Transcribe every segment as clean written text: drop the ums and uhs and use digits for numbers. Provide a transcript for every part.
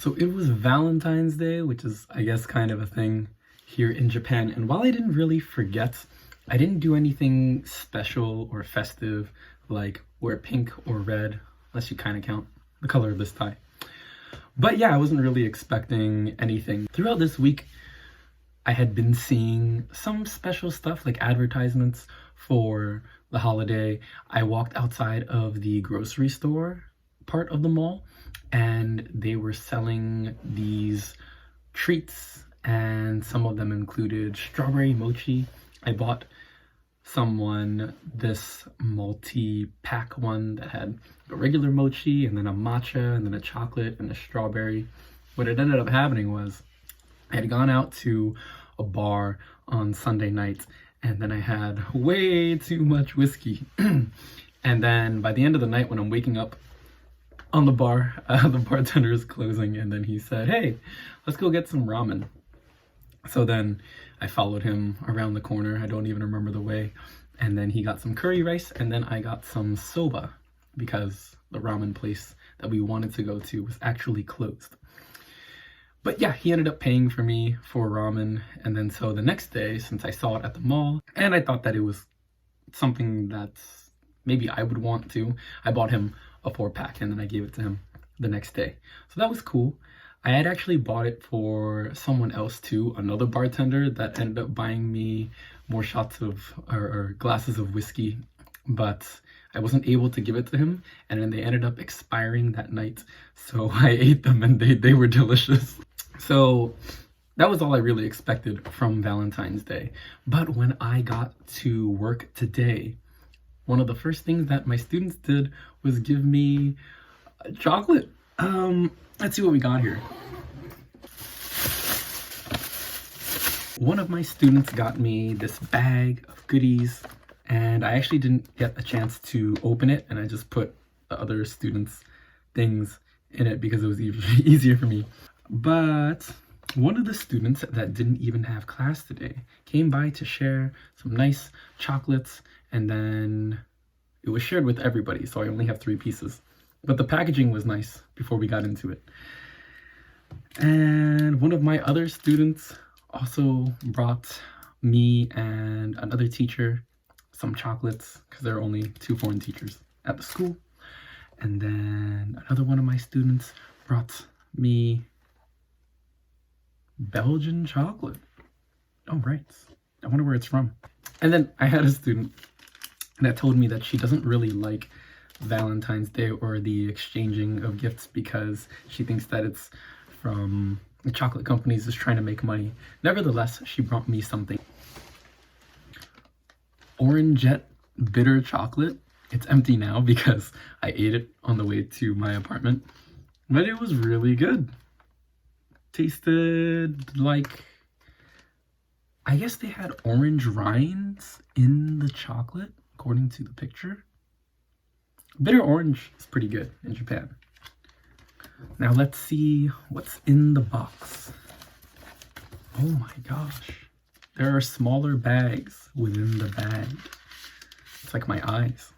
So it was Valentine's Day, which is, I guess, kind of a thing here in Japan. And while I didn't really forget, I didn't do anything special or festive like wear pink or red, unless you kind of count the color of this tie. But yeah, I wasn't really expecting anything. Throughout this week, I had been seeing some special stuff like advertisements for the holiday. I walked outside of the grocery store part of the mall and they were selling these treats, and some of them included strawberry mochi. I bought someone this multi-pack one that had a regular mochi and then a matcha and then a chocolate and a strawberry. What it ended up happening was I had gone out to a bar on Sunday night and then I had way too much whiskey. And then by the end of the night when I'm waking up on the bar, the bartender is closing and then he said, "Hey, let's go get some ramen." So then I followed him around the corner. I don't even remember the way. And then he got some curry rice and then I got some soba because the ramen place that we wanted to go to was actually closed. But yeah, he ended up paying for me for ramen. And then so the next day, since I saw it at the mall and I thought that it was something that maybe I would want to, I bought him a 4-pack and then I gave it to him the next day. So that was cool. I had actually bought it for someone else too, another bartender that ended up buying me more shots of or glasses of whiskey, but I wasn't able to give it to him, and then they ended up expiring that night. So I ate them and they were delicious. So that was all I really expected from Valentine's Day. But when I got to work today, one of the first things that my students did was give me chocolate. Let's see what we got here. One of my students got me this bag of goodies, and I actually didn't get a chance to open it, and I just put the other students' things in it because it was easier for me. But one of the students that didn't even have class today came by to share some nice chocolates, and then it was shared with everybody, so I only have 3 pieces. But the packaging was nice before we got into it. And one of my other students also brought me and another teacher some chocolates because there are only 2 foreign teachers at the school. And then another one of my students brought me Belgian chocolate. Oh, right. I wonder where it's from. And then I had a student that told me that she doesn't really like Valentine's Day or the exchanging of gifts because she thinks that it's from the chocolate companies just trying to make money. Nevertheless, she brought me something. Oranget bitter chocolate. It's empty now because I ate it on the way to my apartment, but it was really good. Tasted like, I guess they had orange rinds in the chocolate, according to the picture. Bitter orange is pretty good in Japan. Now let's see what's in the box. Oh my gosh. There are smaller bags within the bag. It's like my eyes.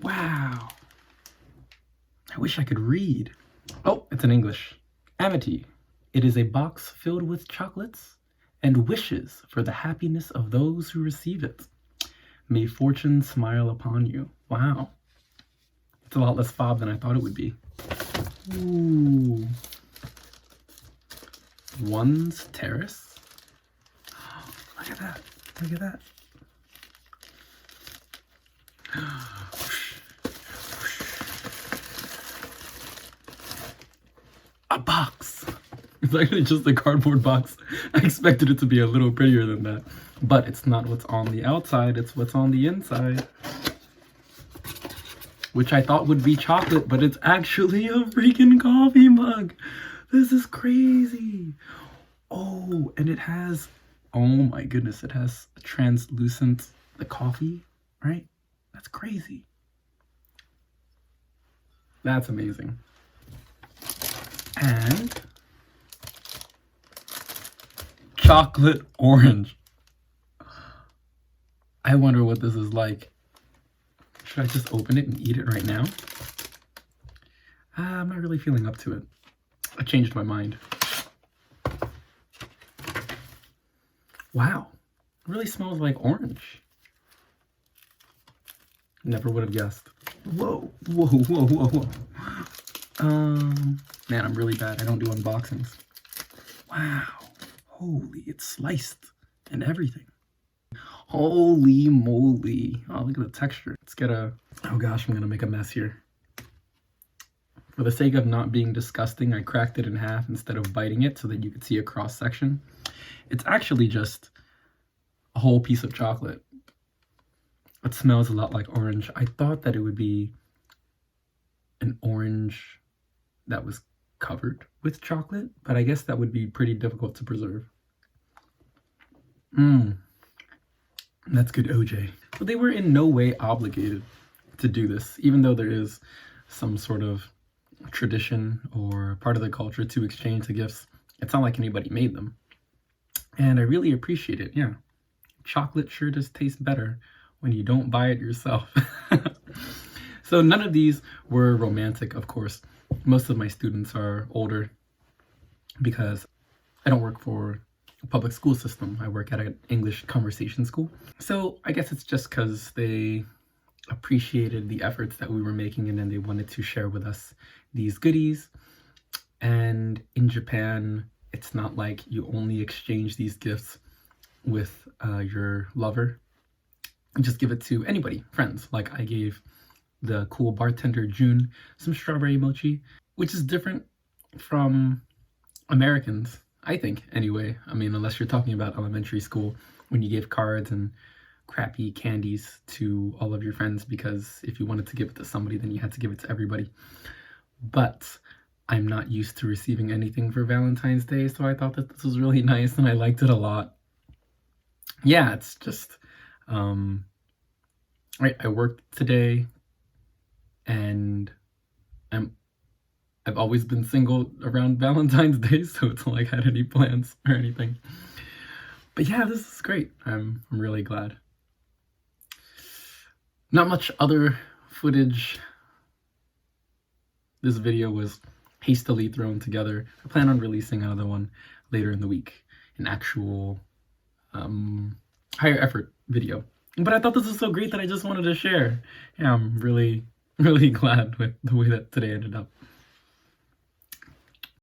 Wow. I wish I could read. Oh, it's in English. Amity. It is a box filled with chocolates and wishes for the happiness of those who receive it. May fortune smile upon you. Wow. It's a lot less fob than I thought it would be. Ooh. One's Terrace. Oh, look at that. Look at that. A box. It's actually just a cardboard box. I expected it to be a little prettier than that. But it's not what's on the outside, it's what's on the inside. Which I thought would be chocolate, but it's actually a freaking coffee mug. This is crazy. Oh, and it has, oh my goodness, it has a translucent, the coffee, right? That's crazy. That's amazing. And chocolate orange. I wonder what this is like. Should I just open it and eat it right now? I'm not really feeling up to it. I changed my mind. Wow, it really smells like orange. Never would have guessed. Whoa, whoa, whoa, whoa, whoa. Man, I'm really bad. I don't do unboxings. Wow, holy, it's sliced and everything. Holy moly. Oh, look at the texture. Let's get a, oh gosh, I'm gonna make a mess here. For the sake of not being disgusting, I cracked it in half instead of biting it so that you could see a cross section. It's actually just a whole piece of chocolate. It smells a lot like orange. I thought that it would be an orange that was covered with chocolate, but I guess that would be pretty difficult to preserve. That's good OJ. But they were in no way obligated to do this, even though there is some sort of tradition or part of the culture to exchange the gifts. It's not like anybody made them. And I really appreciate it, yeah. Chocolate sure does taste better when you don't buy it yourself. So none of these were romantic, of course. Most of my students are older because I don't work for a public school system. I work at an English conversation school. So I guess it's just because they appreciated the efforts that we were making and then they wanted to share with us these goodies. And in Japan, it's not like you only exchange these gifts with your lover. You just give it to anybody, friends. Like I gave the cool bartender June some strawberry mochi, which is different from Americans, I think, anyway. I mean, unless you're talking about elementary school when you gave cards and crappy candies to all of your friends, because if you wanted to give it to somebody, then you had to give it to everybody. But I'm not used to receiving anything for Valentine's Day, so I thought that this was really nice and I liked it a lot. Yeah, it's just, I worked today and I've always been single around Valentine's Day, so it's not like I had any plans or anything. But yeah, this is great. I'm really glad. Not much other footage. This video was hastily thrown together. I plan on releasing another one later in the week, an actual higher effort video. But I thought this was so great that I just wanted to share. Yeah, I'm really glad with the way that today ended up.